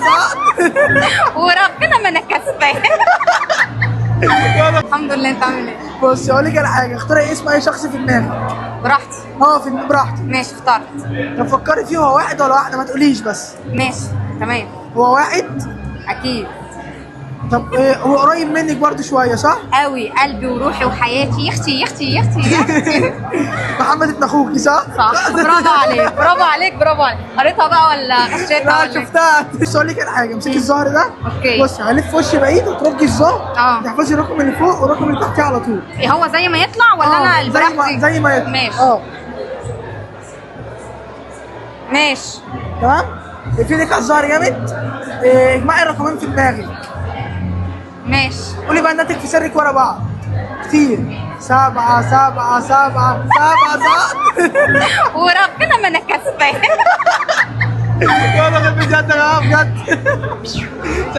صح؟ وربنا ما انا كسبان. الحمد لله. انت عامل ايه؟ بص اقول لك على حاجه، اختاري اسم اي شخص في دماغك. براحتي. براحتك. ماشي اخترت. طب فكري فيه، هو واحد ولا واحده؟ ما تقوليش بس. ماشي تمام. هو واحد؟ اكيد. طب هو قريب منك برضه شويه صح؟ قوي، قلبي وروحي وحياتي. يا اختي يا اختي يا اختي يا اختي. محمد ابن اخوكي صح؟ صح. برافو عليك برافو عليك برافو عليك. قريتها بقى ولا غشيتها لا ولا إيه؟ شفتها. بس اقول لك على حاجه، امسكي الظهر ده. اوكي. بص هلف وش بعيد وترجي الظهر. اه. تحفظي الرقم اللي فوق والرقم اللي تحتيه على طول. إيه هو زي ما يطلع ولا انا اللي براحتي؟ زي ما يطلع. ماشي. ماشي. تمام؟ اقفلي على الظهر جامد. اجمعي الرقمين في دماغك. ماشي. قولي بقى ناتج في سرك ورا بعض كتير. 7 7 7 7 صح؟ وربنا ما انا كسبان. يلا بجد بجد.